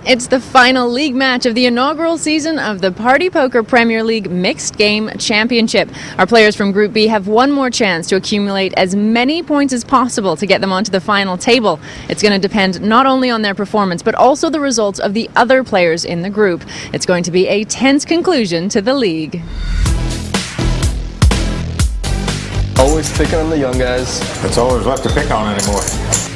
It's the final league match of the inaugural season of the Party Poker Premier League Mixed Game Championship. Our players from Group B have one more chance to accumulate as many points as possible to get them onto the final table. It's going to depend not only on their performance, but also the results of the other players in the group. It's going to be a tense conclusion to the league. Always picking on the young guys. It's always left to pick on anymore.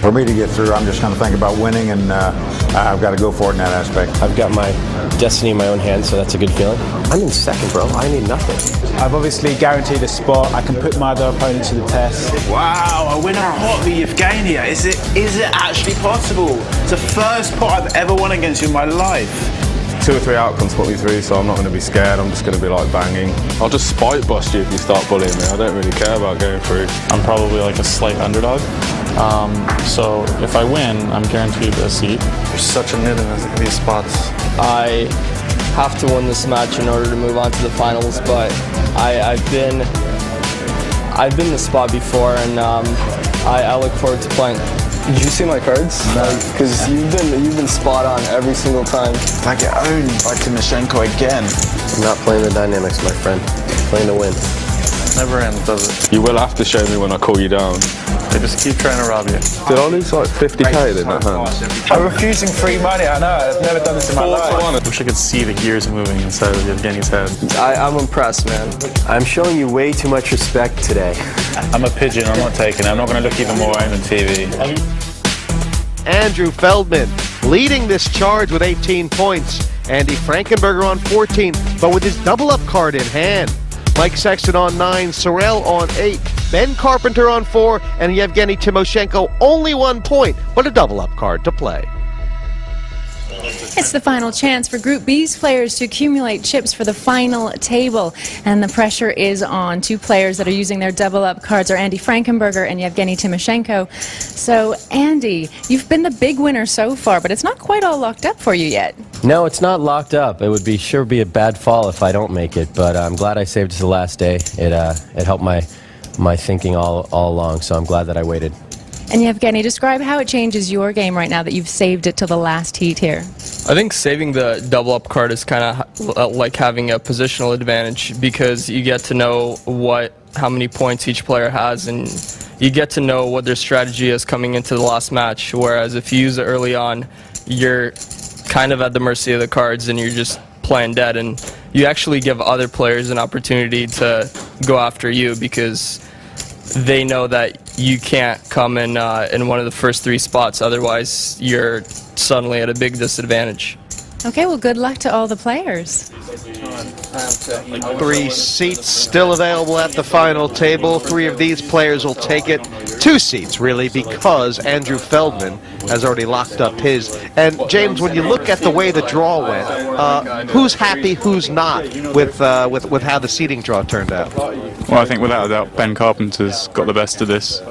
For me to get through, I'm just going to think about winning, and I've got to go for it in that aspect. I've got my destiny in my own hands, so that's a good feeling. I'm in second, bro. I need nothing. I've obviously guaranteed a spot. I can put my other opponent to the test. Wow, a winner pot with Evgeny. Is it actually possible? It's the first pot I've ever won against you in my life. 2 or 3 outcomes put me through, so I'm not going to be scared. I'm just going to be like banging. I'll just spite bust you if you start bullying me. I don't really care about going through. I'm probably like a slight underdog. So if I win, I'm guaranteed a seat. There's such a knitting in these spots. I have to win this match in order to move on to the finals, but I've been this spot before, and I look forward to playing. Did you see my cards? No. Because you've been spot on every single time. I get owned by Timoshenko again. I'm not playing the dynamics, my friend. I'm playing to win. Never ends, does it? You will have to show me when I call you down. They just keep trying to rob you. Did I lose like 50k in that hand? I'm refusing free money. I know. I've never done this in my life. I wish I could see the gears moving inside of Evgeny's head. I'm impressed, man. I'm showing you way too much respect today. I'm a pigeon. I'm not taking it. I'm not going to look even more on the TV. Andrew Feldman leading this charge with 18 points. Andy Frankenberger on 14, but with his double-up card in hand. Mike Sexton on 9, Sorrell on 8, Ben Carpenter on 4, and Yevgeny Timoshenko only 1 point, but a double-up card to play. It's the final chance for Group B's players to accumulate chips for the final table, and the pressure is on. 2 players that are using their double-up cards are Andy Frankenberger and Yevgeny Timoshenko. So, Andy, you've been the big winner so far, but it's not quite all locked up for you yet. No, it's not locked up. It would sure be a bad fall if I don't make it, but I'm glad I saved it to the last day. It helped my thinking all along, so I'm glad that I waited. And Yevgeny, describe how it changes your game right now that you've saved it till the last heat here. I think saving the double-up card is kind of like having a positional advantage, because you get to know how many points each player has, and you get to know what their strategy is coming into the last match, whereas if you use it early on, you're kind of at the mercy of the cards and you're just playing dead, and you actually give other players an opportunity to go after you because they know that you can't come in one of the first 3 spots, otherwise you're suddenly at a big disadvantage. Okay, well, good luck to all the players. 3 seats still available at the final table. 3 of these players will take it. 2 seats, really, because Andrew Feldman has already locked up his. And, James, when you look at the way the draw went, who's happy, who's not with how the seating draw turned out? Well, I think without a doubt Ben Carpenter's got the best of this.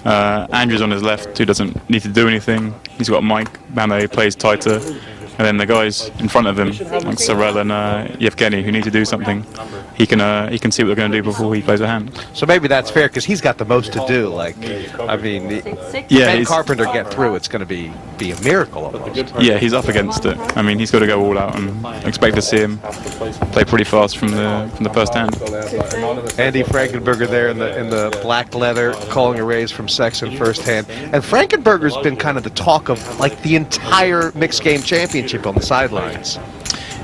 Andrew's on his left, who doesn't need to do anything. He's got Mike, Mame plays tighter. And then the guys in front of him, like Sorrell and Yevgeny, who need to do something, he can see what they're going to do before he plays a hand. So maybe that's fair, because he's got the most to do. Like, I mean, Ben Carpenter get through, it's going to be a miracle almost. Yeah, he's up against it. I mean, he's got to go all out, and expect to see him play pretty fast from the first hand. Andy Frankenberger there in the black leather, calling a raise from Sexton first hand. And Frankenberger's been kind of the talk of like the entire mixed game championship on the sidelines.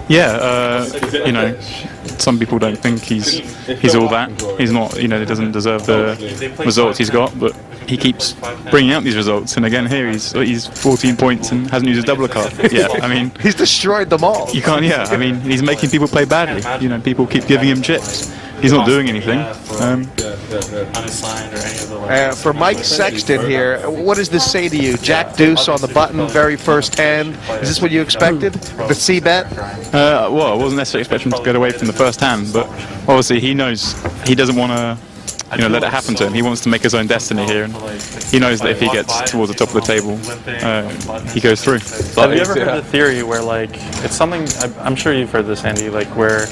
Yeah, you know, some people don't think he's all that. He's not, you know, he doesn't deserve the results he's got, but he keeps bringing out these results. And again, here he's 14 points and hasn't used his double card. Yeah, I mean, he's destroyed them all. You can't. Yeah, I mean, he's making people play badly. You know, people keep giving him chips. He's not doing anything. For Mike Sexton here, what does this say to you? Jack Deuce on the button, very first hand. Is this what you expected? The C-bet? Well, I wasn't necessarily expecting him to get away from the first hand, but obviously he knows he doesn't want to, you know, let it happen to him. He wants to make his own destiny here, and he knows that if he gets towards the top of the table, he goes through. Have you ever heard the theory where, like, it's something, I'm sure you've heard this, Andy, like where,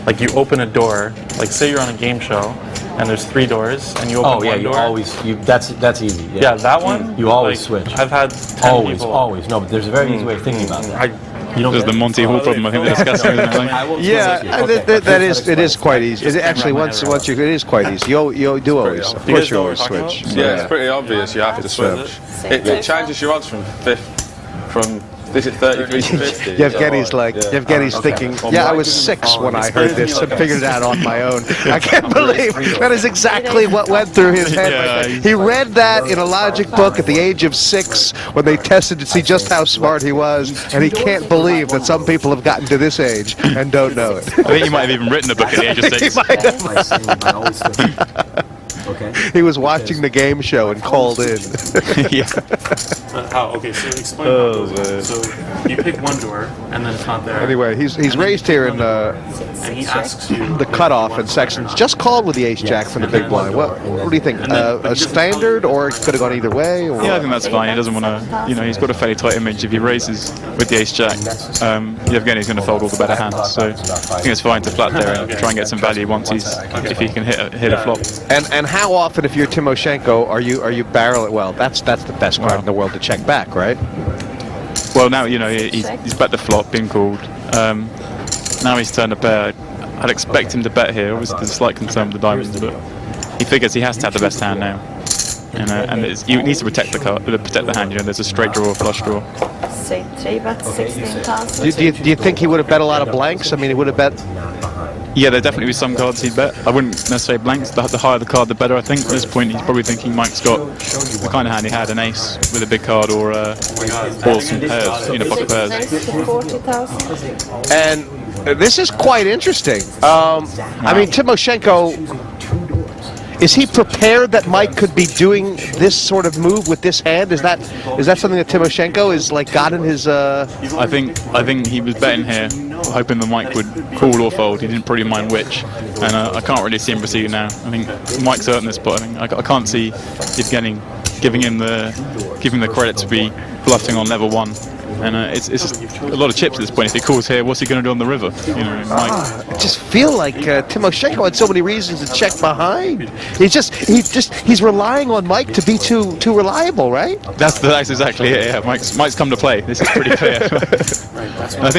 like, you open a door, like say you're on a game show, and there's 3 doors, and you open one door. That's easy. Yeah, that one? You always like, switch. I've had 10 people. Always. No, but there's a very easy way of thinking about that. There's the Monty Hall problem I think they're discussing, isn't it? Yeah, it is quite easy. Actually, once it is quite easy. You do always, of course, you always switch. Yeah, it's pretty obvious. You have to switch. It changes your odds from this is 33 to 50. Yevgeny's thinking, I was 6 when I heard this and figured it out on my own. I can't believe that is exactly what went through his head. Right there. He read that in a logic book at the age of 6 when they tested to see just how smart he was, and he can't believe that some people have gotten to this age and don't know it. I think he might have even written a book at the age of 6. He was watching the game show and called in. How? Okay, so explain how it goes. So you pick one door, and then it's not there. Anyway, he's raised here in and he asks you the cutoff, and Sexton's just called with the ace-jack from the big blind. What do you think? A standard, or it could have gone either way? Or? Yeah, I think that's fine. He doesn't want to, he's got a fairly tight image. If he raises with the ace-jack, Yevgeny's going to fold all the better hands. So I think it's fine to flat there and try and get some value once if he can hit a flop. And how often, if you're Timoshenko, are you barreling? Well, that's the best card in the world to check back, right? Well, now he's bet the flop, been called. Now he's turned a pair. I'd expect him to bet here. Obviously, there's a slight concern with the diamonds, but he figures he has to have the best hand now, and he needs to protect the hand. There's a straight draw, flush draw. Say 3-bet 16,000. Do you think he would have bet a lot of blanks? I mean, he would have bet. Yeah, there definitely be some cards he'd bet. I wouldn't necessarily blanks. The higher the card, the better, I think. At this point, he's probably thinking Mike's got the kind of hand he had, an ace with a big card or some pairs, pocket pairs. 40,000. And this is quite interesting. I mean, Timoshenko, is he prepared that Mike could be doing this sort of move with this hand? Is that something that Timoshenko is got in his? I think he was betting here, hoping that Mike would call or fold. He didn't pretty mind which, and I can't really see him proceeding now. I think Mike's hurting this spot. I can't see Yevgeny giving the credit to be bluffing on level 1. And it's just a lot of chips at this point. If he calls here, what's he going to do on the river? Mike. I just feel like Timoshenko had so many reasons to check behind. He's relying on Mike to be too reliable, right? That's exactly it. Yeah, Mike's come to play. This is pretty clear. I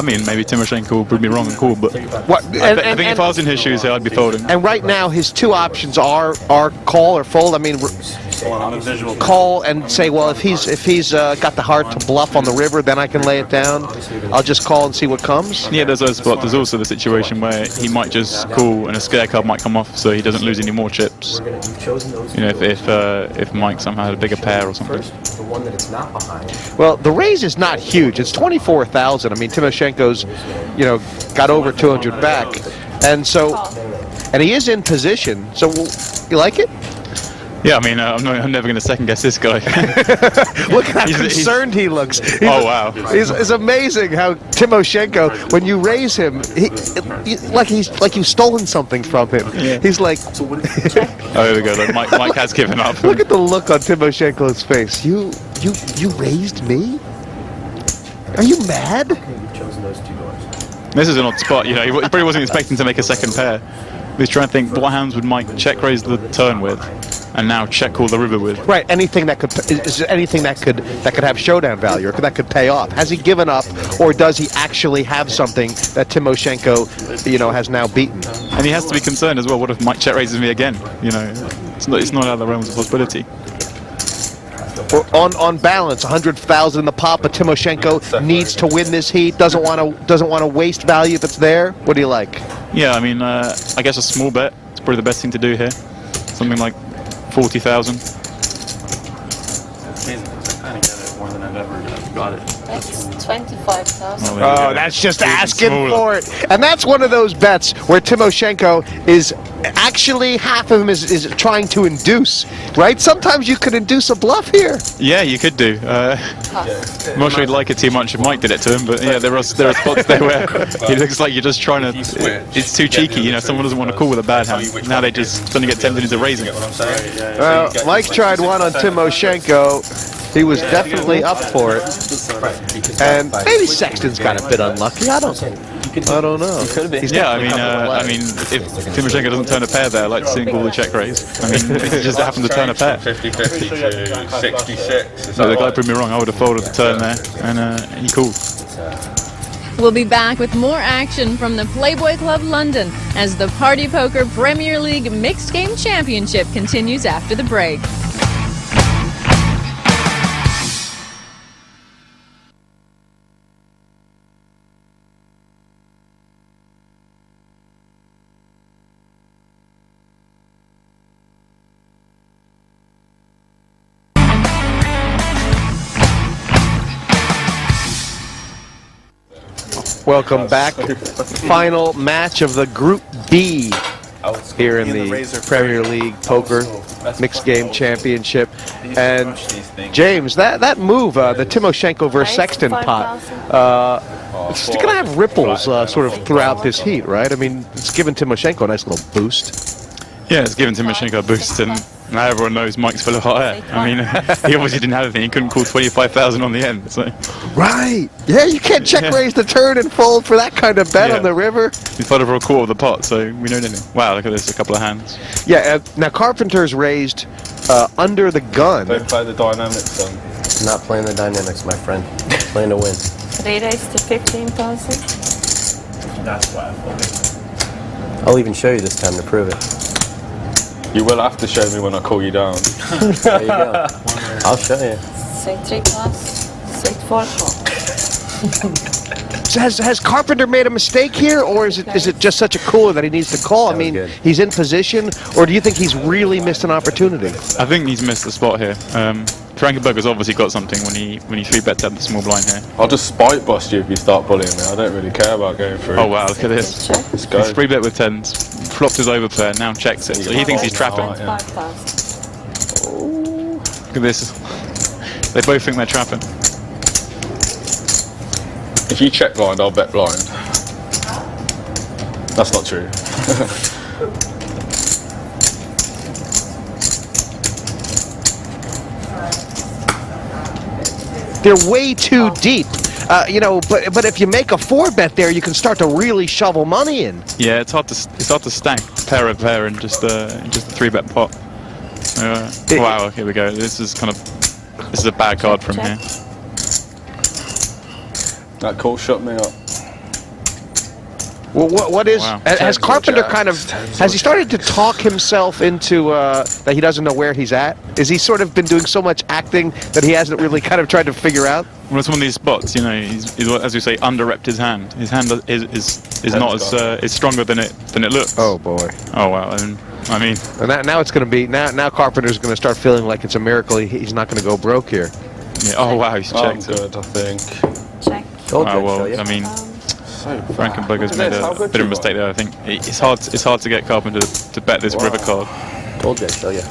mean, maybe Timoshenko will prove me wrong and call, but I think if I was in his shoes here, I'd be folding. And right now, his two options are call or fold. I mean, call and say, well, if he's got the heart to bluff on the river, then I can lay it down. I'll just call and see what comes. Yeah, there's those spots. There's also the situation where he might just call and a scare card might come off, so he doesn't lose any more chips. If Mike somehow had a bigger pair or something. Well, the raise is not huge. It's 24,000. I mean, Timoshenko's, got over 200 back, and he is in position. So, you like it? Yeah, I mean, I'm never going to second guess this guy. Look at how concerned he looks. Wow. It's amazing how Timoshenko, when you raise him, like you've stolen something from him. Yeah. He's like... Oh, there we go. Look, Mike has given up. Look at the look on Timoshenko's face. You raised me? Are you mad? This is an odd spot. He probably wasn't expecting to make a second pair. He's trying to think, what hands would Mike check raise the turn with, and now check call the river with? Right. Anything that could have showdown value, or that could pay off. Has he given up, or does he actually have something that Timoshenko, has now beaten? And he has to be concerned as well. What if Mike check raises me again? It's not out of the realms of possibility. On balance, 100,000 in the pot, but Timoshenko needs to win this heat. Doesn't want to waste value if it's there. What do you like? Yeah, I mean, I guess a small bet is probably the best thing to do here. Something like 40,000. Amazing. I kind of get it more than I've ever got it. That's 25,000. Oh, that's just asking for it. And that's one of those bets where Timoshenko is actually, half of him is trying to induce, right? Sometimes you could induce a bluff here. Yeah, you could do. I'm not sure he'd like it too much if Mike did it to him, but yeah, there are spots there where he looks like you're just trying to... It's too cheeky, someone doesn't want to call with a bad hand. Now they just suddenly get tempted into raising it. Well, Mike tried one on Timoshenko. He was definitely up for it. And maybe Sexton's got a bit unlucky. I don't know. He could be. Yeah, I mean, if Timoshenko doesn't turn a pair there, I'd like to see him call the check raise. I mean, it just happened to turn a pair. 50-50 to 66. No, the guy proved me wrong. I would have folded the turn there, and he called. We'll be back with more action from the Playboy Club London as the Party Poker Premier League Mixed Game Championship continues after the break. Welcome back. Final match of the Group B here in the Premier League Poker Mixed Game Championship. And James, that move, the Timoshenko versus Sexton pot, it's going to have ripples sort of throughout this heat, right? I mean, it's given Timoshenko a nice little boost. Yeah, it's given Timoshenko a boost, and now everyone knows Mike's full of hot air. I mean, he obviously didn't have anything. He couldn't call 25,000 on the end. So. Right. Yeah, you can't check raise the turn and fold for that kind of bet on the river. He's folded for a quarter of the pot, so we know anything. Wow, look at this, a couple of hands. Yeah, now Carpenter's raised under the gun. Don't play the dynamics, son. Not playing the dynamics, my friend. Playing to win. 3 days to 15,000. That's why I folded. I'll even show you this time to prove it. You will have to show me when I call you down. There you go. I'll show you. Say 3 plus, say 4 So has Carpenter made a mistake here, or is it just such a cooler that he needs to call? I mean, he's in position, or do you think he's really missed an opportunity? I think he's missed the spot here. Frankenberger's obviously got something when he 3-bets at the small blind here. I'll just spite bust you if you start bullying me. I don't really care about going through. Oh wow, look at this. Let's go. He's 3-bet with 10s, flopped his overpair, now checks it. So he thinks he's trapping. Look at this. They both think they're trapping. If you check blind, I'll bet blind. That's not true. They're way too deep. You know, but if you make a 4-bet there, you can start to really shovel money in. Yeah, it's hard to stack pair of pair in just a 3-bet pot. Wow, here we go. This is a bad card from here. That call shut me up. Well, what is has Carpenter has he started to talk himself into that he doesn't know where he's at? Is he sort of been doing so much acting that he hasn't really kind of tried to figure out? Well, it's one of these spots, you know. He's as you say, under-repped his hand. His hand is not as is stronger than it looks. Oh boy. Oh wow. I mean. And now it's going to be now Carpenter's going to start feeling like it's a miracle he's not going to go broke here. Yeah. Oh wow, he's checked. I'm good, I think. Check. Well, I mean. Frankenberger's made a bit of a mistake there. I think it's hard to get Carpenter to bet this river card. Told you I'd show you.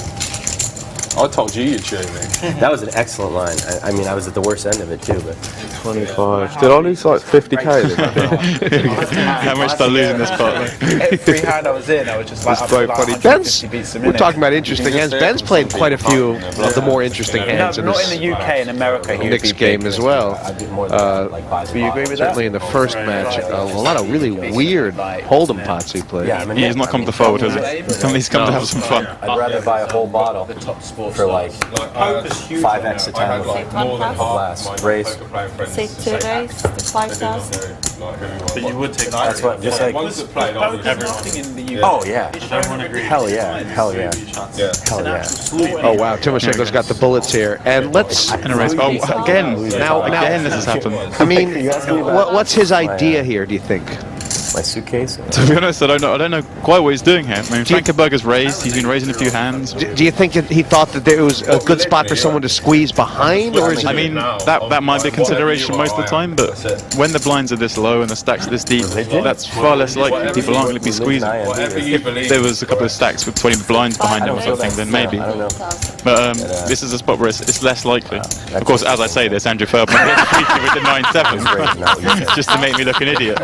I told you you'd show me. That was an excellent line. I mean, I was at the worst end of it too, but 25. Did I lose like 50k then? How much did I lose in this part? Every hand I was in, I was just like, Ben's, we're talking about interesting hands. Ben's played quite a few of the more interesting hands in not this in the UK, in America. mixed game as well. Do you agree with Certainly in the first match, a lot of really weird hold'em pots he played. yeah, I mean, He's not come to fold, has he? He's come to have some fun. I'd rather buy a whole bottle for like 5x the time of glass. Raise. Say 2 days to 5,000. But you would take That's what, just like. Oh yeah. Hell yeah. Hell yeah. Hell yeah. Oh wow, Timoshenko's got the bullets here, and let's. And a race. Oh, again this has happened. I mean, what's his idea here? Do you think? My suitcase. To be honest, I don't know quite what he's doing here. I mean, Frankenberger's raised. He's been raising a few hands. Do you think he thought that there was a good spot for someone to squeeze behind, or is it? I mean, that might be a consideration most of the time, but when the blinds are this low and the stacks are this deep, that's far less likely. People aren't going to be squeezing. If there was a couple of stacks with 20 blinds behind them or something, then maybe. But this is a spot where it's less likely. Of course, as I say this, Andrew Feldman gets with the 9-7 just to make me look an idiot.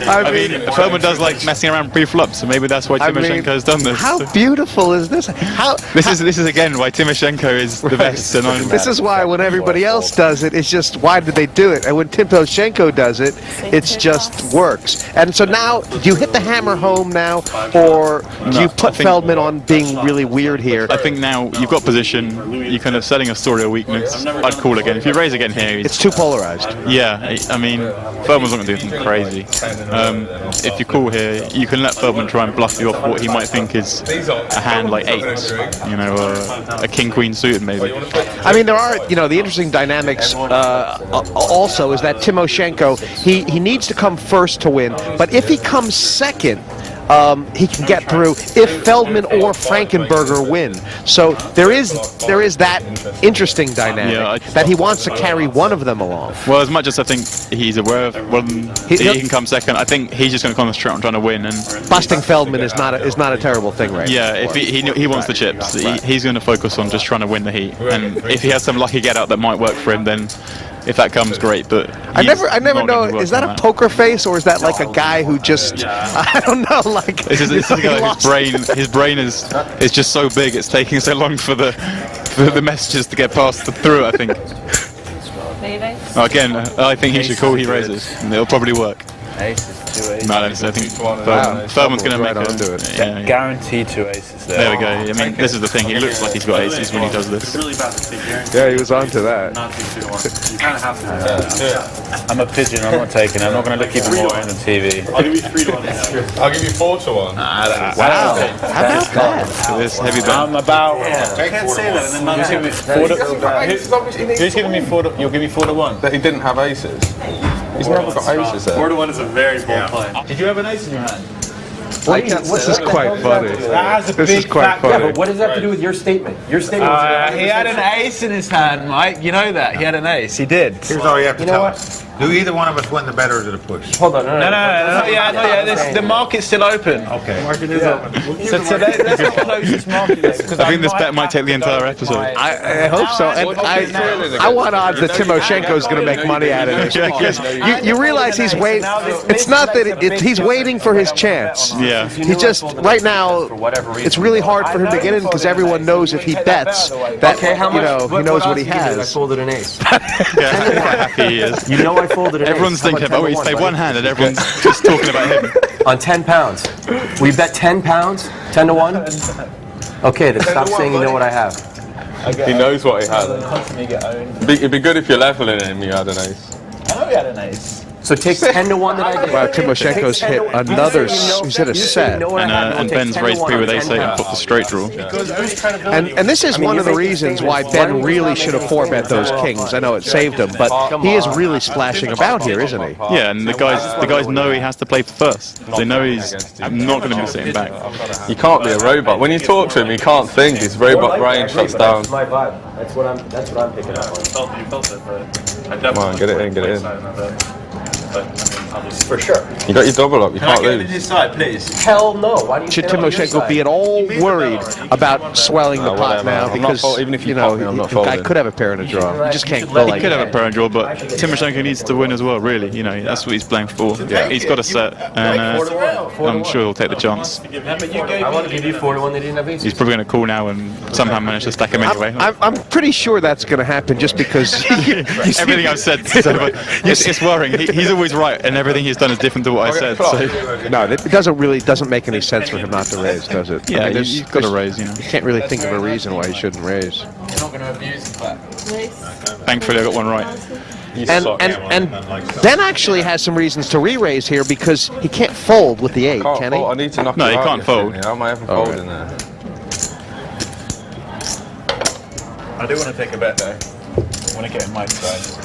I mean, Feldman does like messing around pre-flop, so maybe that's why Timoshenko's done this. How beautiful is this? This is again why Timoshenko is the best. And this is why when everybody else does it, it's just why did they do it? And when Timoshenko does it, it's just works. And so now, do you hit the hammer home now, or do you put Feldman on being really weird here? I think now you've got position, you're kind of setting a story of weakness. I'd call again. If you raise again here, it's too polarized. Yeah, I mean, Feldman's not going to do anything crazy. If you call here, you can let Feldman try and bluff you off what he might think is a hand like 8, you know, a king-queen suited maybe. I mean, there are, you know, the interesting dynamics also is that Timoshenko, he needs to come first to win, but if he comes second, he can get through if Feldman or Frankenberger win. So there is that interesting dynamic that he wants to carry one of them along. Well, as much as I think he's aware of when he can come second, I think he's just going to concentrate on trying to win. And busting Feldman is not a terrible thing, right? Yeah, if he wants the chips, he's going to focus on just trying to win the heat. And if he has some lucky get out that might work for him, then if that comes, great. But I never know. Is that a poker face or is that like a guy who just I don't know? Like this is a guy his brain is just so big. It's taking so long for the messages to get passed through. I think. Again, I think he should call. He raises, and it'll probably work. No, I think Feldman's going to make it. Yeah, guaranteed 2 aces there. There we go. I mean, this is the thing. He looks like he's got aces when he does this. Yeah, he was onto that. I'm a pigeon. I'm not taking it. I'm not going to look even more on the TV. I'll give you 3 to 1. I'll give you 4 to 1. Wow. How about that? This heavy bet. I'm about. I can't say that. Who's giving me 4 to? You'll give me 4 to 1. That he didn't have aces. He's never got aces there. 4 to 1 is a very bold play. Did you have an ace in your hand? This is quite funny. This is quite funny. Yeah, but what does that have to do with your statement? Your statement was he had an ace in his hand, Mike. You know that. He had an ace. He did. Here's all you have to tell us. Do either one of us win the bet or is it a push? Hold on. No. Yeah. The market's still open. Okay. Market is open. So let's not close this market. I think this bet might take the entire episode. I hope so. And I want odds that Timoshenko's going to make money out of this because you realize he's waiting. It's not that he's waiting for his chance. Yeah. He just right now. It's really hard for him to get in because everyone knows if he bets that he knows what he has. I folded an ace. Yeah, how happy he is. You know I folded an Everyone's ace. thinking about he's played one hand and everyone's just talking about him. On 10 pounds. We bet 10 pounds? 10 to 1? Okay, then stop saying you know what I have. He knows what he has. It'd be good if you're leveling him. You had an ace. I know he had an ace. So take 10 to 1 that I did. Wow, Timoshenko's hit another. He's hit a set. And Ben's raised pre with ace 8 and put the straight draw. And this is one of the reasons why Ben really should have 4-bet those kings. I know it saved him, but he is really splashing about here, isn't he? Yeah, and the guys know he has to play first. They know he's not going to be sitting back. You can't be a robot. When you talk to him, he can't think. His robot brain shuts down. That's my vibe. That's what I'm picking up on. You felt it, but Come on, get it in. But, I mean, for sure. You got your double up. You can't Get lose. his side, please. Hell no. Why do you Should Timoshenko be at all worried about swelling the pot now? Because even if you know the guy could have a pair in a draw. You just can't go like He could have a pair and draw, but Timoshenko needs to win as well. Really, that's what he's playing for. Yeah. He's got a set, and I'm sure he'll take the chance. I want to give you 4 to 1. They didn't have aces. He's probably going to call now and somehow manage to stack him anyway. I'm pretty sure that's going to happen just because everything I've said. It's worrying. He's always right, and everything he's done is different to what I said. So. No, it doesn't make any sense for him not to raise, does it? Yeah, you've got to raise. You can't really think of a reason why he shouldn't raise. You're not going to abuse the fact. Thankfully, I got one right. And Ben actually has some reasons to re-raise here because he can't fold with the 8, can he? I need to knock No, he can't fold. How am I ever folding there? I do want to take a bet though. I want to get in Mike's side.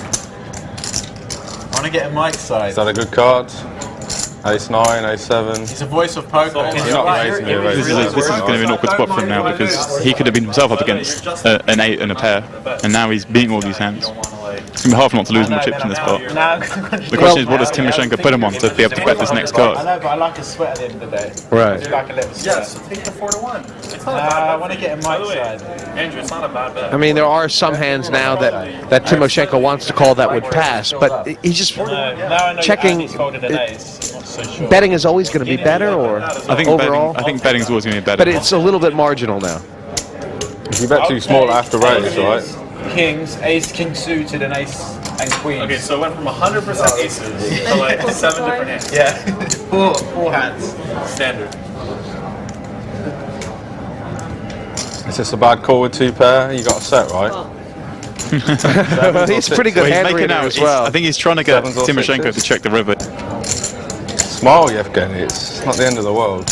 I want to get in Mike's side. Is that a good card? Ace 9, Ace 7. He's a voice of poker. He's not raising me. This is going to be an awkward spot for him now because he could have been himself up against an 8 and a pair, and now he's beating all these hands. It's going to be hard for not to lose more chips in this part. The question is, what does Timoshenko put him on to be able to bet this next card? I know, but I like a sweat at the end of the day. Right. I do like a little sweat. Yes, take the 4-1. It's not a bad bet. I want to get a mic side. Andrew, it's not a bad bet. I mean, there are some hands now that Timoshenko wants to call that would pass, but he's just checking. Betting is always going to be better, or I think overall? I think betting is always going to be better. But it's a little bit marginal now. If you bet too small after raise, right? Kings, ace, king suited, and ace and queen. Okay, so it went from 100% aces to like 7 different hands. Yeah, four hands. Standard. Is this a bad call with 2 pair? You got a set, right? He's pretty good hand reader as well. I think he's trying to get Timoshenko to check the river. Smile, Yevgeny. It's not the end of the world.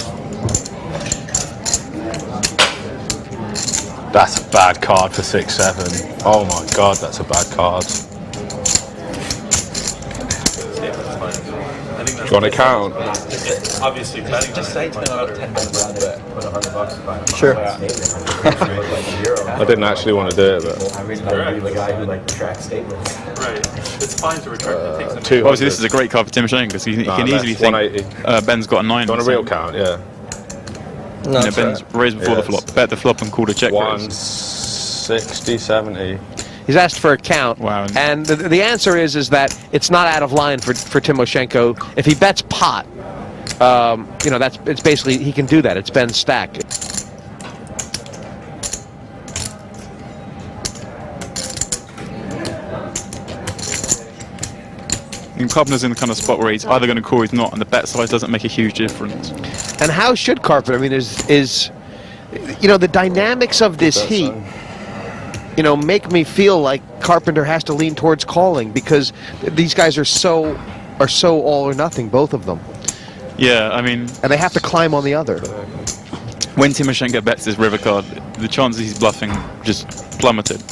That's a bad card for 6-7. Oh my god, that's a bad card. Do you want to count? Obviously, betting. Just say to them about 10 minutes around it. Put $100 Sure. I didn't actually want to do it, but. I really want to be the guy who like tracks statements. Right. It's fine to retract. It takes them. Obviously, this is a great card for Timoshenko because he can easily think Ben's got a 9. On a real count, yeah. No, you know, Ben's raised before the flop, bet the flop and called a check raise. 160, 70. He's asked for a count, wow. And the answer is that it's not out of line for Timoshenko. If he bets pot, you know, it's basically he can do that. It's Ben's stack. Carpenter's in the kind of spot where he's either going to call or he's not, and the bet size doesn't make a huge difference. And how should Carpenter? I mean, is you know, the dynamics of this heat, you know, make me feel like Carpenter has to lean towards calling because these guys are so all or nothing, both of them. Yeah, I mean, and they have to climb on the other. When Timoshenko bets this river card, the chances he's bluffing just plummeted.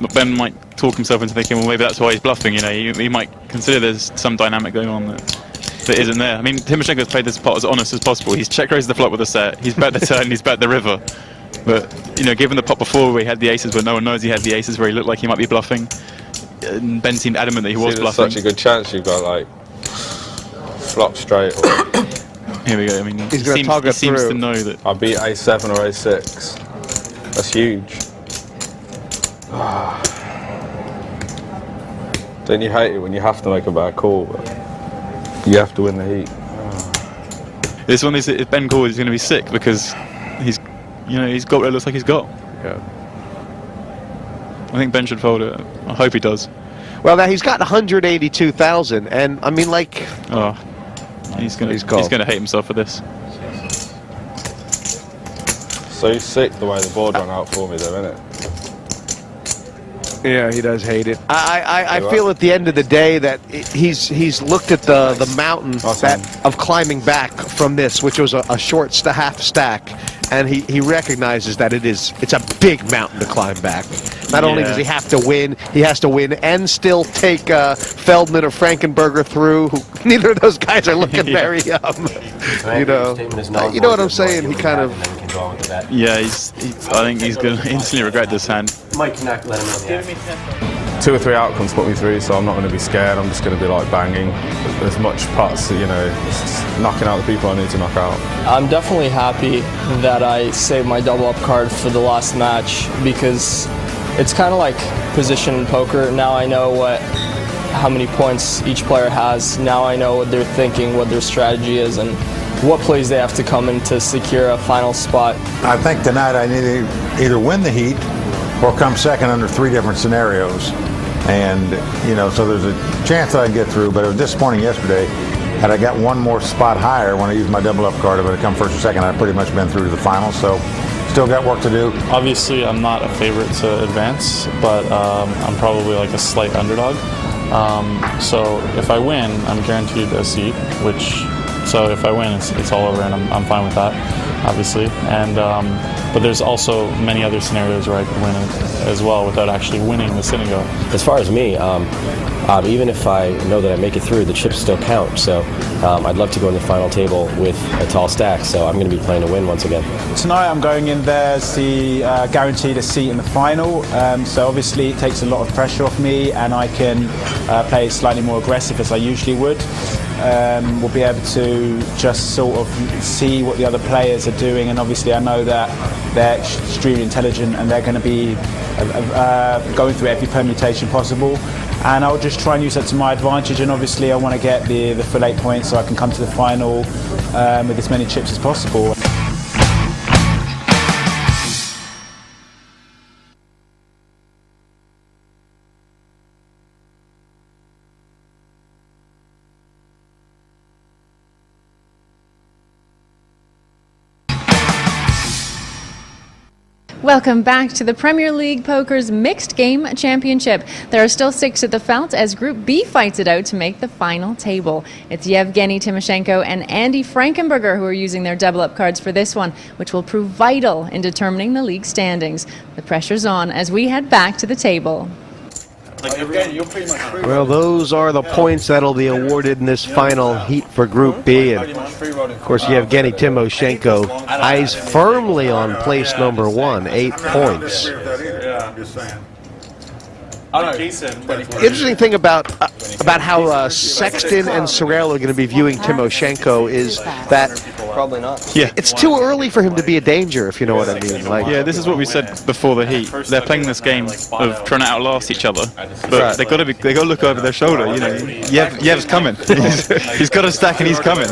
But Ben might talk himself into thinking, well, maybe that's why he's bluffing. You know, he might consider there's some dynamic going on that isn't there. I mean, Timoshenko's played this pot as honest as possible. He's check raised the flop with a set. He's bet the turn. He's bet the river. But you know, given the pot before where he had the aces, where no one knows he had the aces, where he looked like he might be bluffing, and Ben seemed adamant that he was bluffing. There's such a good chance you've got like flop straight. Here we go. I mean, he's going to target through. He seems to know that. I beat A7 or A6. That's huge. Don't you hate it when you have to make a bad call, but you have to win the heat? This one is, if Ben calls, he's going to be sick because he's, you know, he's got what it looks like he's got. Yeah. I think Ben should fold it. I hope he does. Well, now he's got 182,000, and I mean, like, oh, he's going to hate himself for this. So sick the way the board ran out for me, though, isn't it? Yeah, he does hate it. I feel at the end of the day that he's looked at the mountain of climbing back from this, which was a short half stack, and he recognizes that it's a big mountain to climb back. Not only does he have to win, he has to win and still take Feldman or Frankenberger through. Neither of those guys are looking very you know what I'm saying? He kind of. Yeah, I think he's going to instantly regret this hand. Mike, can let him know. 2 or 3 outcomes put me through, so I'm not going to be scared. I'm just going to be like banging as much putts, you know, just knocking out the people I need to knock out. I'm definitely happy that I saved my double up card for the last match because it's kind of like position in poker. Now I know how many points each player has. Now I know what they're thinking, what their strategy is, and what plays they have to come in to secure a final spot. I think tonight I need to either win the heat or come second under 3 different scenarios. And, you know, so there's a chance that I can get through, but it was disappointing yesterday. Had I got one more spot higher when I used my double up card, if I had come first or second, I'd pretty much been through to the final. So still got work to do. Obviously, I'm not a favorite to advance, but I'm probably like a slight underdog. So if I win, I'm guaranteed a seat, which So if I win, it's all over, and I'm fine with that, obviously. And but there's also many other scenarios where I could win it as well without actually winning the Senegal. As far as me, even if I know that I make it through, the chips still count. So I'd love to go in the final table with a tall stack. So I'm going to be playing to win once again. Tonight I'm going in there to guaranteed a seat in the final. So obviously it takes a lot of pressure off me, and I can play slightly more aggressive as I usually would. We'll be able to just sort of see what the other players are doing, and obviously I know that they're extremely intelligent and they're going to be going through every permutation possible, and I'll just try and use that to my advantage. And obviously I want to get the full 8 points so I can come to the final with as many chips as possible. Welcome back to the Premier League Poker's Mixed Game Championship. There are still 6 at the felt as Group B fights it out to make the final table. It's Yevgeny Timoshenko and Andy Frankenberger who are using their double-up cards for this one, which will prove vital in determining the league standings. The pressure's on as we head back to the table. Well, those are the points that'll be awarded in this final heat for Group B. And of course, Yevgeny Timoshenko eyes firmly on place number 1, 8 points. Interesting thing about how Sexton and Sorrell are going to be viewing Timoshenko is that Probably not. Yeah. it's too early for him to be a danger, if you know what I mean. Like, Yeah, this is what we said before the heat. They're playing this game of trying to outlast each other, but they got to look over their shoulder. You know, Yev's coming. He's got a stack and he's coming.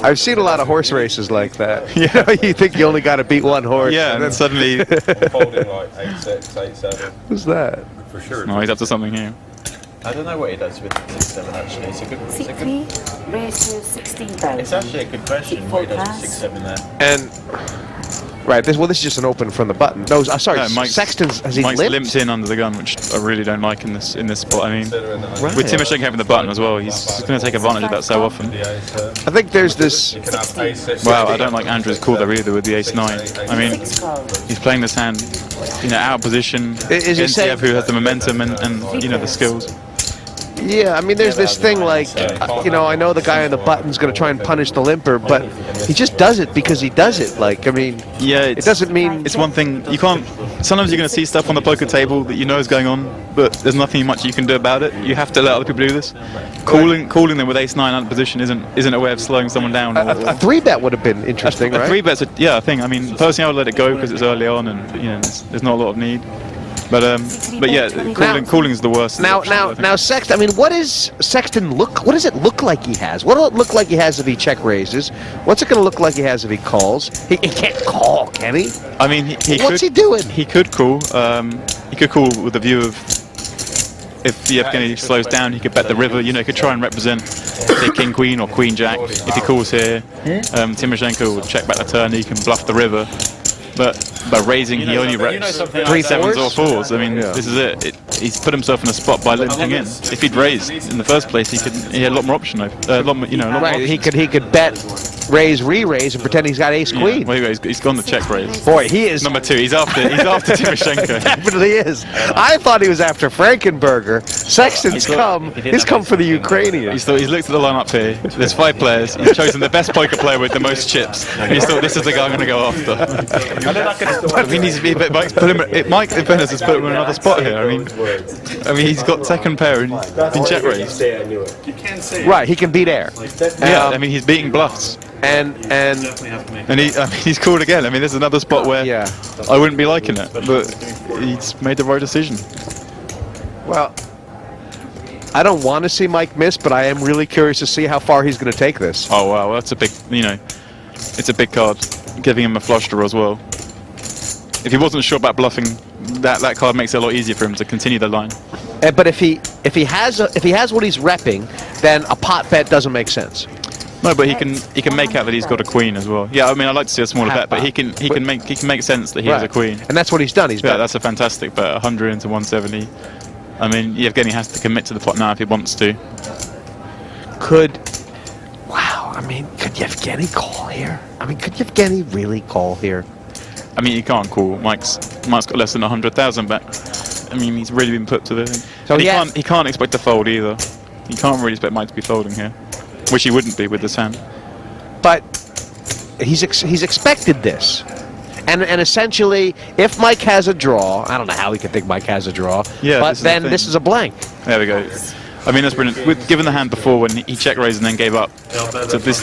I've seen a lot of horse races like that. You know, you think you only got to beat one horse. Yeah, and then suddenly. Folding like 8-6, 8-7. Who's that? For sure. No, he's up to something here. I don't know what he does with 6-7 actually. It's a good. C3 raised to 16,000. It's actually a good question. What he does with 6-7 there. And this is just an open from the button. No, sorry, No, Sexton's has he Mike's limped? limped in under the gun, which I really don't like in this spot. I mean, with Timoshenko having the button as well, he's going to take advantage of that so often. I think there's this. Wow, I don't like Andrew's call there either with the ace-9. I mean, he's playing this hand, out of position Is he against saying- Yev, who has the momentum and the skills. Yeah, I mean, there's this thing like, I know the guy on the button's going to try and punish the limper, but he just does it because he does it. Like, I mean, yeah, it doesn't mean... It's one thing, you can't... Sometimes you're going to see stuff on the poker table that you know is going on, but there's nothing much you can do about it. You have to let other people do this. Calling them with ace-9 out of position isn't a way of slowing someone down. A 3-bet would have been interesting, right? A 3-bet's I think. I mean, personally, I would let it go because it's early on and, there's not a lot of need. But yeah, calling is the worst. Now, Sexton. I mean, what does Sexton look? What does it look like he has? What will it look like he has if he check raises? What's it going to look like he has if he calls? He can't call, can he? I mean, what's he doing? He could call. He could call with the view of if Yevgeny slows down, he could bet the river. He could try and represent, say, King Queen or Queen Jack. If he calls here, Timoshenko will check back the turn. He can bluff the river. But by raising, he only reps 3 7s or 4s. I mean, this is it. He's put himself in a spot by limping in. If he'd raised in the first place, he had a lot more option. He could bet, raise, re-raise, and pretend he's got ace queen. Yeah. Well, he's gone the check raise. Boy, he is number 2. He's after Timoshenko. Definitely is. I thought he was after Frankenberger. Sexton's He's come for the Ukrainian. He's looked at the lineup here. There's 5 players. He's chosen the best poker player with the most chips. And he thought this is the guy I'm going to go after. Mike, in fairness, has put him in another spot here. I mean, he's got second pair and he's been check raised. Right, he can beat air. Yeah, I mean, he's beating bluffs. And he's called again. I mean, there's another spot where I wouldn't be liking it, but he's made the right decision. Well, I don't want to see Mike miss, but I am really curious to see how far he's going to take this. Oh wow, well, that's a big, it's a big card, giving him a flush draw as well. If he wasn't sure about bluffing, that card makes it a lot easier for him to continue the line. But if he has what he's repping, then a pot bet doesn't make sense. No, but he can make out that he's got a queen as well. Yeah, I mean, I'd like to see a smaller bet, but he can make sense that he has a queen. And that's what he's done. That's a fantastic bet. 100 into 170. I mean, Yevgeny has to commit to the pot now if he wants to. Could I mean, could Yevgeny call here? I mean, could Yevgeny really call here? I mean, he can't call. Mike's got less than 100,000 back. I mean, he's really been put to the thing. So he can't expect to fold either. He can't really expect Mike to be folding here, which he wouldn't be with this hand. But he's expected this. And essentially, if Mike has a draw, I don't know how he could think Mike has a draw, Yeah, but then this is a blank. There we go. I mean, that's brilliant. Given the hand before when he check raised and then gave up, so this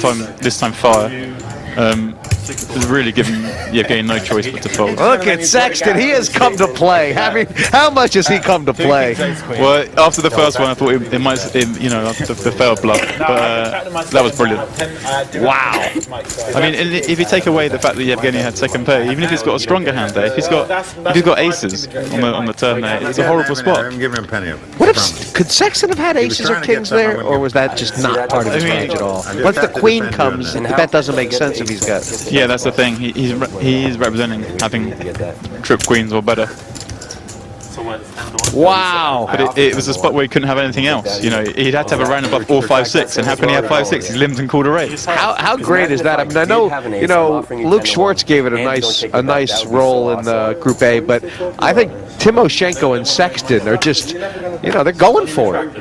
time fire. It's really giving Yevgeny no choice but to fold. Look at Sexton. He has come to play. I mean, how much has he come to play? Well, after the first one, I thought it might, after the failed bluff, but that was brilliant. Wow. I mean, if you take away the fact that Yevgeny had second pair, even if he's got a stronger hand there, if he's got aces on the turn there, it's a horrible spot. I haven't given him a penny of it. What if could Sexton have had aces or kings there, or was that just not part of his range at all? Once the queen comes, that doesn't make sense if he's got. Yeah, that's the thing. He's representing having trip queens or better. Wow! But it was a spot where he couldn't have anything else. You know, he'd had to have a round above or 5-6, and how can he have 5-6? He's limbed and called a raise. How great is that? I mean, I know Luke Schwartz gave it a nice role in the Group A, but I think Timoshenko and Sexton are just, they're going for it.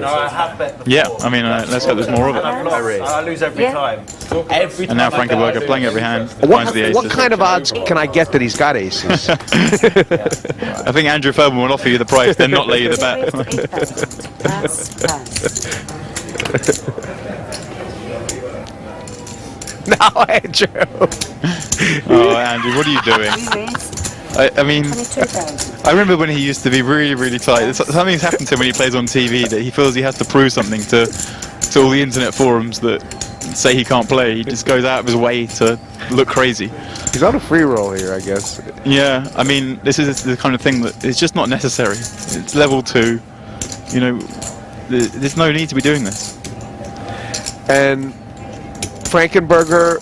Yeah, I mean, let's hope there's more of it. I lose every time. And now Frankenberger playing every hand, finds the aces. What kind of odds can I get that he's got aces? I think Andrew Feldman will offer you the price, then not lay you the bet. No, Andrew. Oh, Andrew, what are you doing? I mean, I remember when he used to be really, really tight. Something's happened to him when he plays on TV that he feels he has to prove something to all the internet forums that say he can't play. He just goes out of his way to look crazy. He's on a free roll here, I guess. Yeah, I mean, this is the kind of thing that it's just not necessary. It's level 2. There's no need to be doing this. And Frankenberger,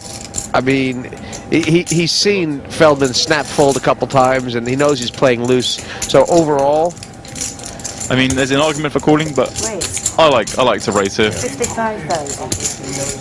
I mean, he's seen Feldman snap fold a couple times, and he knows he's playing loose. So overall, I mean, there's an argument for calling, but I like to raise here. 55,000.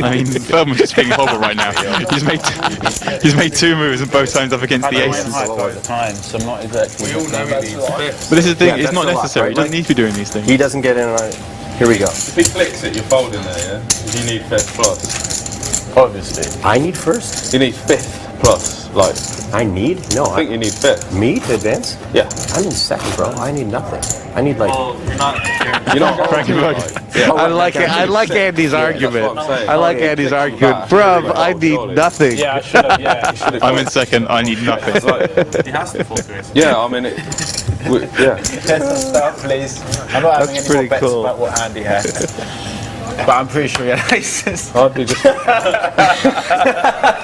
I mean, Feldman's just being horrible right now. He's made 2 moves and both times up against the aces. So I'm not exactly. But this is the thing, it's not necessary. He doesn't need to be doing these things. He doesn't get in on it. Here we go. If he clicks it, you're folding there, yeah? You need 5th plus. Obviously. I need first? You need 5th plus, like. I need? No. I think you need 5th. Me to advance? Yeah. I need second, bro. I need nothing. I need like. You're not Frankenberger. Yeah. I like Andy's argument. I like Andy's argument. Bruv, I need nothing. Yeah, I should have. Yeah, I'm in second, I need nothing. He has to fold raise. Yeah, I mean, yeah. Stop, please. I'm not having any more bets about what hand he had. But I'm pretty sure he had aces.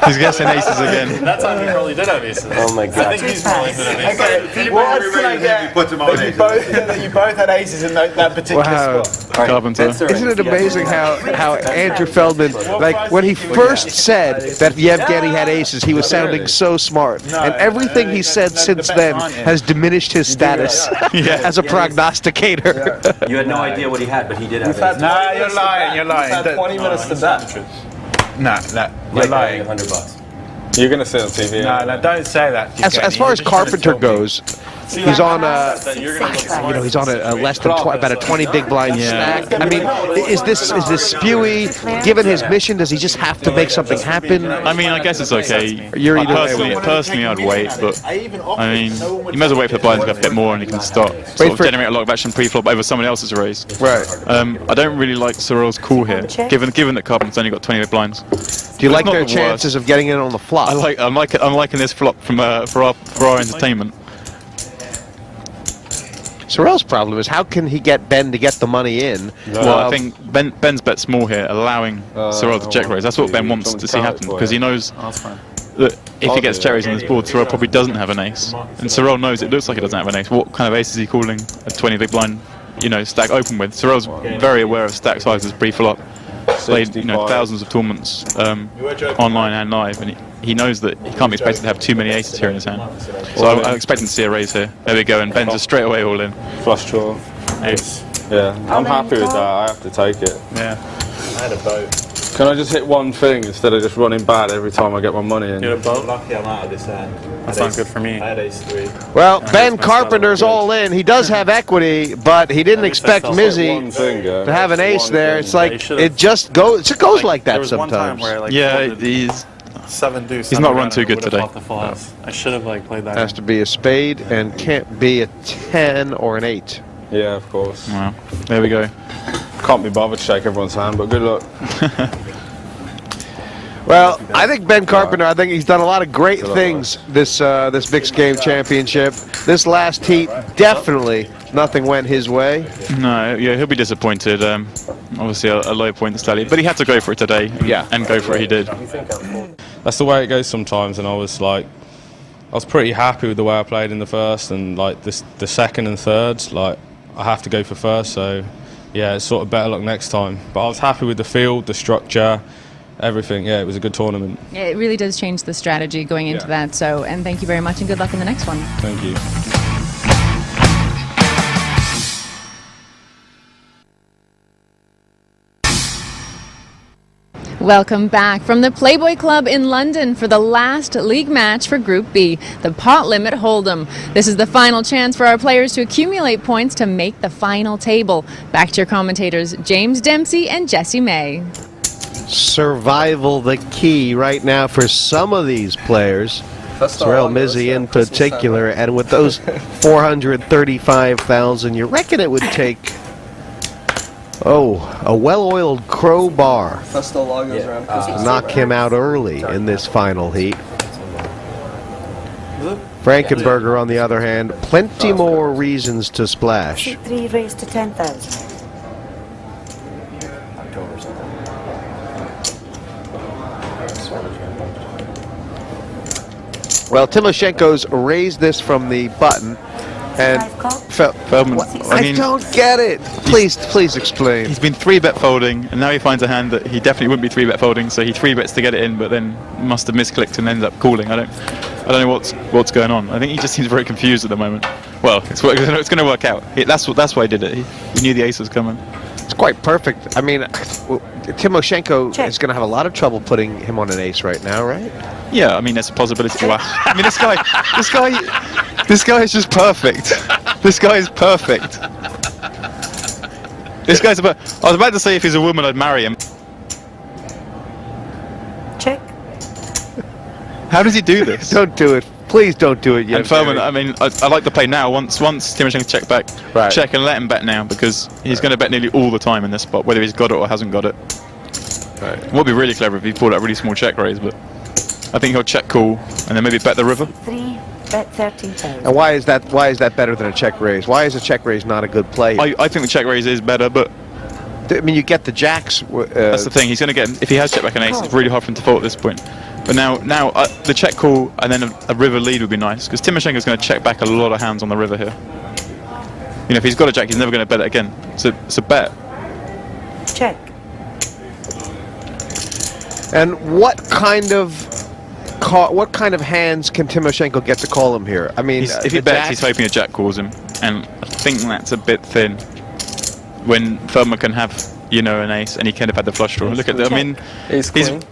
He's guessing aces again. That time he probably did have aces. Oh my god. I think he's probably been an ace. Okay, what odds can I get that you both had aces in that particular spot? Carpenter. Isn't it amazing how Andrew Feldman, like when he first said that Yevgeny had aces, he was sounding so smart, and everything he said since then has diminished his status as a prognosticator. You had no idea what he had, but he did have aces. Nah, you're lying. You're lying. 20 minutes to that. Nah, you're lying. $100. You're going to sit on TV. No, don't say that. As far as Carpenter goes, he's on he's on a less than about a 20 big blind stack. I mean, is this spewy? Given his mission, does he just have to make something happen? I mean, I guess it's okay. You're either Personally, I'd wait, but I mean, you may as well wait for the blinds to go a bit more, and you can start sort of generate a lot of action pre-flop over someone else's raise. Right. I don't really like Cyril's call here, given that Carpenter's only got 20 big blinds. Do you like their chances of getting in on the flop? I'm liking this flop from for our entertainment. Cyril's problem is how can he get Ben to get the money in? Well, I think Ben's bet small here, allowing Cyril to check raise. That's what Ben wants to see happen, because he knows that if he gets check raised on this board, Cyril probably doesn't have an ace, and Cyril knows it looks like he doesn't have an ace. What kind of ace is he calling a 20 big blind, stack open with? Cyril's very aware of stack sizes pre-flop. Played thousands of tournaments online and live, and he knows that he can't be expected to have too many aces here in his hand. So I'm expecting to see a raise here. There we go, and Ben's just straight away all in. Flush draw. Ace. Yeah, I'm happy with that. I have to take it. Yeah. I had a boat. Can I just hit one thing instead of just running bad every time I get my money in? You're a boat? Lucky I'm out of this hand. That sounds good for me. I had ace-3. Well, Ben Carpenter's all in. He does have equity, but he didn't expect Mizzy to have an ace there. It's like it just goes like that there was sometimes. One time where, like, he's 7 deuce. He's not run too good today. I should have like played that. Has to be a spade and can't be a 10 or an 8. Yeah, of course. Wow. There we go. Can't be bothered to shake everyone's hand, but good luck. Well, I think Ben Carpenter, I think he's done a lot of great things this mixed game championship. This last heat, definitely nothing went his way. No, yeah, he'll be disappointed. Obviously a low point tally, but he had to go for it today. Yeah, and go for it he did. That's the way it goes sometimes, and I was pretty happy with the way I played in the first, and like the second and third, like I have to go for first, so yeah, it's sort of better luck next time. But I was happy with the field, the structure, everything. Yeah, it was a good tournament. Yeah, it really does change the strategy going into that. So, and thank you very much, and good luck in the next one. Thank you. Welcome back from the Playboy Club in London for the last league match for Group B, the Pot Limit Hold'em. This is the final chance for our players to accumulate points to make the final table. Back to your commentators, James Dempsey and Jessie May. Survival the key right now for some of these players. Sorrel Mizzy in particular, and with those 435,000, you reckon it would take a well-oiled crowbar knock him out early in this final heat. Frankenberger, on the other hand, plenty more reasons to splash. 3 raised to 10,000. Well, Timoshenko's raised this from the button, and Feldman, I don't get it. Please explain. He's been 3-bet folding, and now he finds a hand that he definitely wouldn't be 3-bet folding, so he 3-bets to get it in, but then must have misclicked and ended up calling. I don't know what's going on. I think he just seems very confused at the moment. Well, it's going to work out. That's why he did it. He knew the ace was coming. It's quite perfect. I mean, Timoshenko is going to have a lot of trouble putting him on an ace right now, right? Yeah, I mean, there's a possibility. Wow. I mean, this guy is just perfect. This guy is perfect. This guy's about. I was about to say if he's a woman, I'd marry him. Check. How does he do this? Don't do it. Please don't do it yet. And Furman, I mean, I like to play now. Once Timoshenko check back, check and let him bet now, because he's going to bet nearly all the time in this spot, whether he's got it or hasn't got it. Right. It would be really clever if he pulled out a really small check raise, but I think he'll check call and then maybe bet the river. 3 bet 13,000. And why is that better than a check raise? Why is a check raise not a good play? I think the check raise is better, but I mean, you get the jacks. That's the thing. He's going to get, if he has check back an ace, it's really hard for him to fold at this point. But now the check call and then a river lead would be nice, because Timoshenko's going to check back a lot of hands on the river here. You know, if he's got a jack, he's never going to bet it again. So it's a bet. Check. And what kind of hands can Timoshenko get to call him here? I mean, if he bets, he's hoping a jack calls him, and I think that's a bit thin. When Furman can have, you know, an ace, and he can have had the flush draw. Look at that. I mean, ace queen.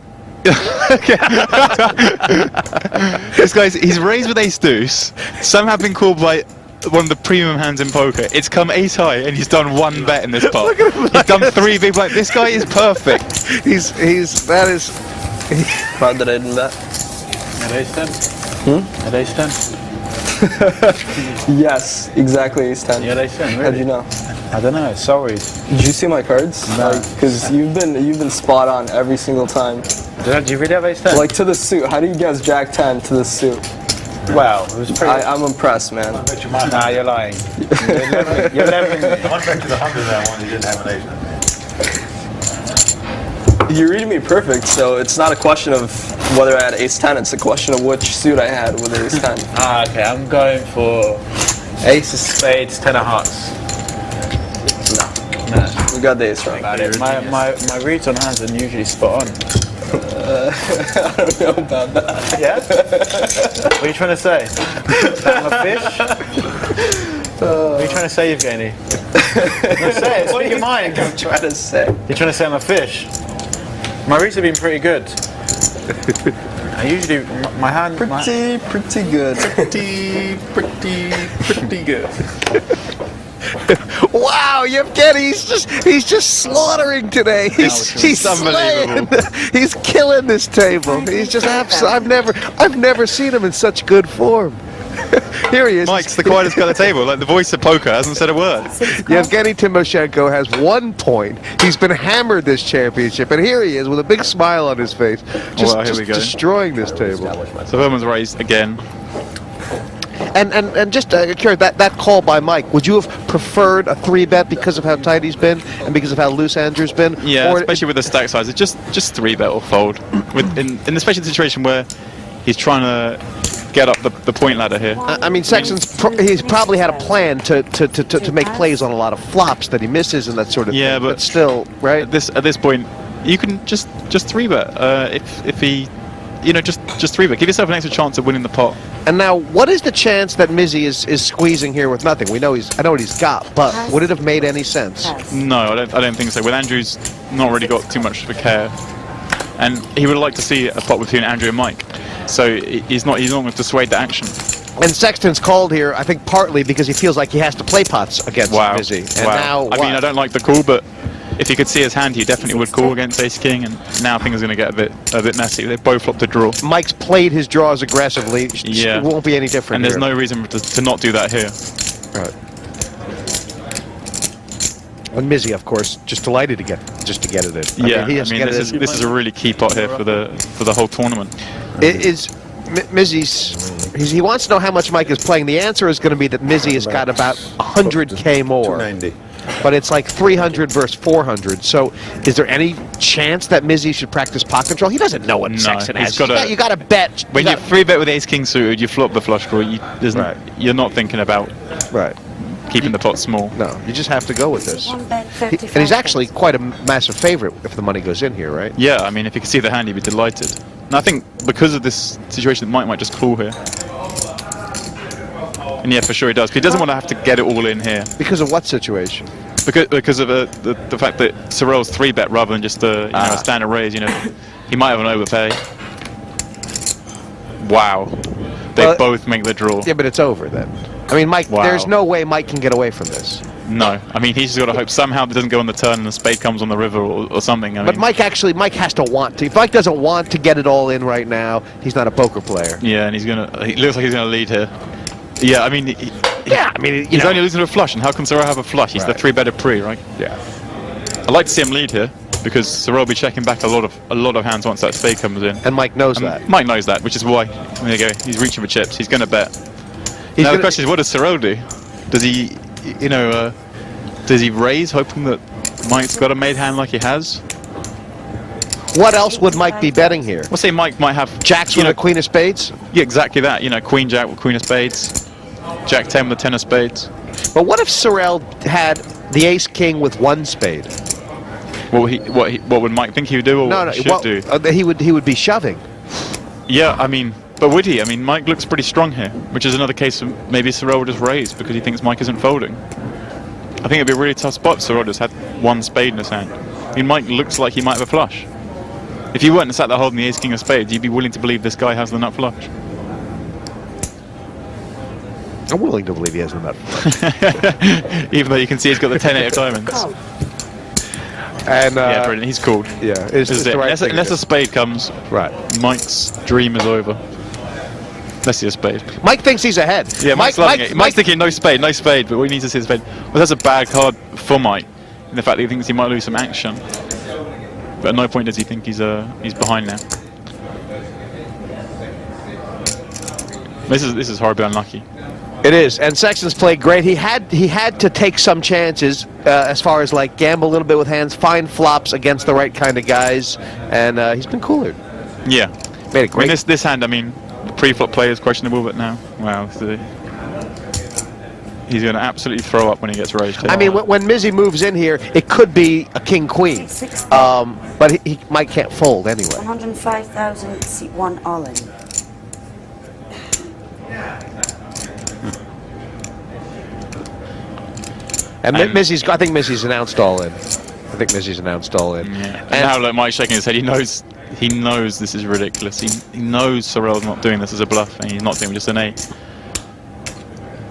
This guy's he's raised with ace deuce. Some have been called by one of the premium hands in poker. It's come ace high, and he's done one bet in this pot. He's done 3 big blinds. This guy is perfect. That is. Proud that I didn't bet. At ace 10? At ace 10? Yes, exactly ace 10. Yeah, ace 10, really? How'd you know? I don't know, sorry. Did you see my cards? No. Because you've been spot on every single time. Did you really have ace 10? Like to the suit. How do you guess jack 10 to the suit? Well, it was pretty. I'm impressed, man. Nah, you're lying. You're 11. I went back to the 100 that one. He didn't have an ace. You're reading me perfect, so it's not a question of whether I had ace 10. It's a question of which suit I had with ace 10. Okay, I'm going for ace of spades, 10 of hearts. No. You got the ace wrong. My reads on hands are usually spot on. I don't know about that. Yeah? What are you trying to say? That I'm a fish? What are you trying to say, Evgeny? Say it, speak your mind. I'm trying to say. You're trying to say I'm a fish? My reads have been pretty good. I usually my hand Pretty good. pretty good. Wow, Yevgeny, he's just slaughtering today. He's unbelievable. slaying. He's killing this table. He's just I've never seen him in such good form. Here he is. Mike's the quietest guy at the table. Like the voice of poker hasn't said a word. Yevgeny Timoshenko has 1 point. He's been hammered this championship, and here he is with a big smile on his face, just destroying this table. So Verman's raised again. And just curious, that call by Mike, would you have preferred a 3-bet because of how tight he's been and because of how loose Andrew's been? Yeah, or especially with the stack size. It's just 3-bet or fold. In especially the situation where he's trying to get up the point ladder here. I mean, Sexton's he's probably had a plan to make plays on a lot of flops that he misses and that sort of thing. But still, right? At this point, you can just 3-bet if he, just 3-bet. Give yourself an extra chance of winning the pot. And now, what is the chance that Mizzy is squeezing here with nothing? I know what he's got, but would it have made any sense? No, I don't think so. With Andrew's not really got too much of a care, and he would like to see a pot between Andrew and Mike. So he's not going to dissuade the action. And Sexton's called here, I think, partly because he feels like he has to play pots against Mizzy. And now, I mean, I don't like the call, but if he could see his hand, he definitely would call against Ace King, and now things are going to get a bit messy. They both flopped a draw. Mike's played his draws aggressively. Yeah. It won't be any different. And there's no reason to not do that here. Right. And Mizzy, of course, just delighted to get it in. Yeah, this is a really key pot here for the whole tournament. Mizzy's he wants to know how much Mike is playing. The answer is going to be that Mizzy has got about 100K more. 290. But it's like 300 versus 400. So is there any chance that Mizzy should practice pot control? He doesn't know what Sexton has. You got to bet. When you 3-bet with Ace King suited, you flop the flush draw. You're not thinking about keeping the pot small. No, you just have to go with this. And he's actually quite a massive favorite if the money goes in here, right? Yeah, I mean, if you could see the hand, he'd be delighted. And I think because of this situation, Mike might just call here. And yeah, for sure he does. But he doesn't want to have to get it all in here. Because of what situation? Because of the fact that Sorrell's 3-bet rather than just a standard raise. He might have an overpay. Wow, they both make the draw. Yeah, but it's over then. I mean, Mike. Wow. There's no way Mike can get away from this. No, I mean he's just got to hope somehow it doesn't go on the turn and the spade comes on the river or something. But Mike has to want to. If Mike doesn't want to get it all in right now, he's not a poker player. Yeah, and he looks like he's gonna lead here. Yeah, I mean, he's only losing to a flush, and how can Sorrell have a flush? He's the 3-betted pre, right? Yeah. I'd like to see him lead here because Sorrell will be checking back a lot of hands once that spade comes in. And Mike knows that. Mike knows that, which is why there you go. He's reaching for chips. He's going to bet. Now the question is, what does Sorrell do? Does he, does he raise, hoping that Mike's got a made hand like he has? What else would Mike be betting here? We'll say Mike might have jacks with a queen of spades. Yeah, exactly that. Queen jack with queen of spades, jack 10 with 10 of spades. But what if Sorrell had the ace king with 1 spade? What would Mike think he would do, or should do? He would be shoving. Yeah, I mean, but would he? I mean, Mike looks pretty strong here, which is another case of maybe Sorrell would just raise because he thinks Mike isn't folding. I think it'd be a really tough spot if Sorrell just had 1 spade in his hand. I mean, Mike looks like he might have a flush. If you weren't sat there holding the ace king of spades, you'd be willing to believe this guy has the nut flush. I'm willing to believe he has the nut flush. Even though you can see he's got the 10-8 of diamonds. And yeah, brilliant. He's called. Yeah, it's the right thing. Unless a spade comes, Mike's dream is over. Let's see a spade. Mike thinks he's ahead. Yeah, Mike's thinking no spade, but we need to see a spade. Well, that's a bad card for Mike, in the fact that he thinks he might lose some action. But at no point does he think he's behind now. This is horribly unlucky. It is, and Sexton's played great. He had to take some chances as far as like gamble a little bit with hands, find flops against the right kind of guys, and he's been cooler. Yeah, made it great. I mean, this hand, I mean, the pre-flop play is questionable, but now, wow, he's going to absolutely throw up when he gets raised. I mean, when Mizzy moves in here, it could be a king-queen, but Mike can't fold anyway. 105,000 seat 1 all in. And Mizzy's, I think Mizzy's announced all in. I think Mizzy's announced all in. Yeah. And now look, Mike's shaking his head. He knows this is ridiculous. He knows Sorrell's not doing this as a bluff, and he's not doing just an 8.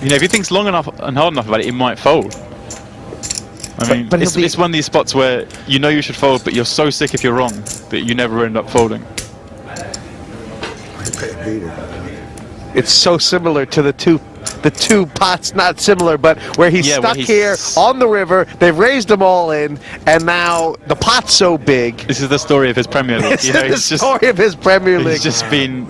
You know, if he thinks long enough and hard enough about it, he might fold. I mean, it's one of these spots where you know you should fold, but you're so sick if you're wrong that you never end up folding. It's so similar to the two pots, not similar, but where he's stuck here on the river. They've raised them all in, and now the pot's so big. This is the story of his Premier League. This is the story of his Premier League. He's just been.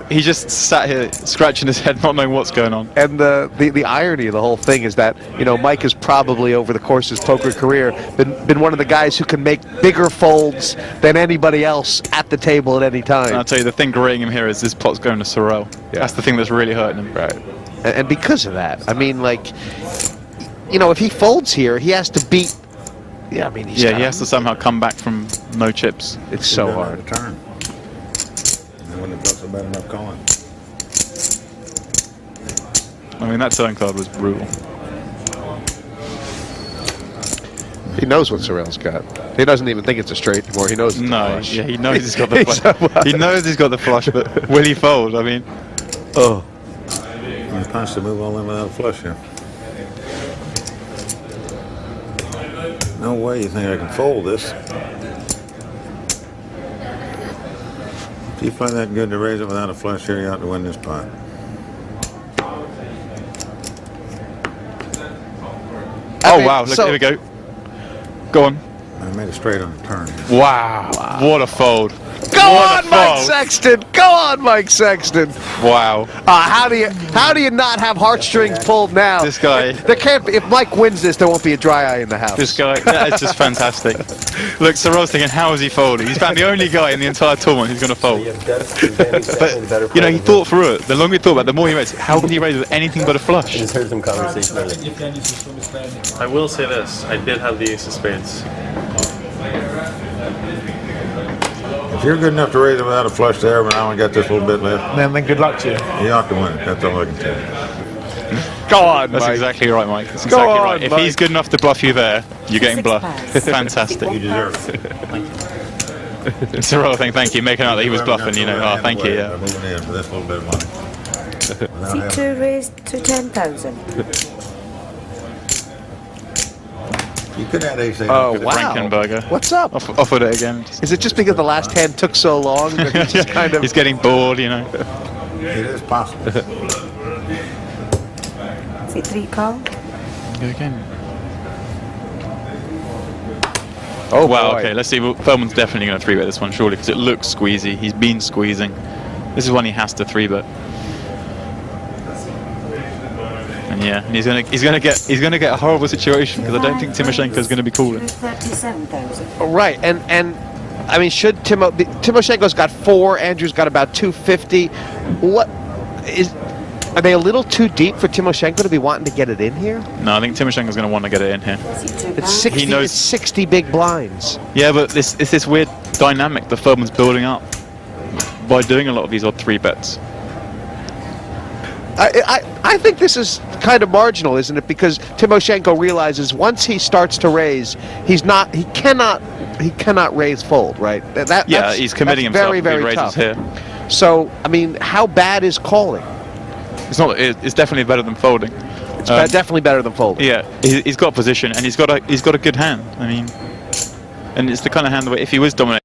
He just sat here scratching his head, not knowing what's going on. And the irony of the whole thing is that, you know, Mike has probably over the course of his poker career been one of the guys who can make bigger folds than anybody else at the table at any time. And I'll tell you, the thing grating him here is this pot's going to Sorrell. Yeah. That's the thing that's really hurting him. Right. And because of that, I mean, like, you know, if he folds here, he has to beat. Yeah, I mean, he has to somehow come back from no chips. It's so hard. Turn. When it does a bad enough calling. I mean, that turn card was brutal. He knows what Sorrell's got. He doesn't even think it's a straight anymore. He knows it's a flush. Yeah, he knows he's got the flush. He knows he's got the flush, but will he fold? I mean, He's punched to move all in without a flush here. No way you think I can fold this. If you find that good to raise it without a flush here, you ought to win this pot. Oh, wow. Look, here we go. Go on. I made a straight on the turn. Wow. What a fold. Go on, Mike Sexton! Go on, Mike Sexton! Wow. How do you not have heartstrings pulled now? This guy. There can't be, if Mike wins this, there won't be a dry eye in the house. This guy, that is just fantastic. Look, Sorrell's thinking, how is he folding? He's found the only guy in the entire tournament who's going to fold. But, you know, he thought through it. The longer he thought about it, the more he raised. How can he raise with anything but a flush? Just heard some conversation. I will say this, I did have the ace of spades. If you're good enough to raise it without a flush there, but I only got this little bit left. Then good luck to you. You ought to win it. That's all I can tell you. Go on, That's Mike. exactly right, Mike. That's Go exactly on, right. If Mike. he's good enough to bluff you there, you're getting bluffed. Fantastic. You deserve it. Sorrell, thank you. Making out that he was bluffing, you know. Oh, thank you, yeah. I'm moving in for this little bit of money. C2 raised to 10,000. You could add ace 8. Oh, wow. Frankenberger. What's up? Offered it again. Is it just because the last hand took so long that he just kind of... He's getting bored, you know. It is possible. C3 call. Go again. Oh, wow, boy. okay, let's see. Well, Feldman's definitely going to 3-bet this one, surely, because it looks squeezy. He's been squeezing. This is one he has to 3-bet. And yeah, and he's gonna get a horrible situation because I don't think Timoshenko's going to be calling. 37,000. Right, and I mean, should Timoshenko's got 4, Andrew's got about 250. Are they a little too deep for Timoshenko to be wanting to get it in here? No, I think Timoshenko's going to want to get it in here. It's 60. He knows, it's 60 big blinds. Yeah, but it's this weird dynamic that Feldman's building up by doing a lot of these odd 3-bets. I think this is kind of marginal, isn't it? Because Timoshenko realizes once he starts to raise, he cannot raise fold, right? He's committing himself. Very, very if he raises tough. Here. So, I mean, how bad is calling? It's not. It's definitely better than folding. It's definitely better than folding. Yeah, he's got position and he's got a good hand. I mean, and it's the kind of hand where if he was dominating.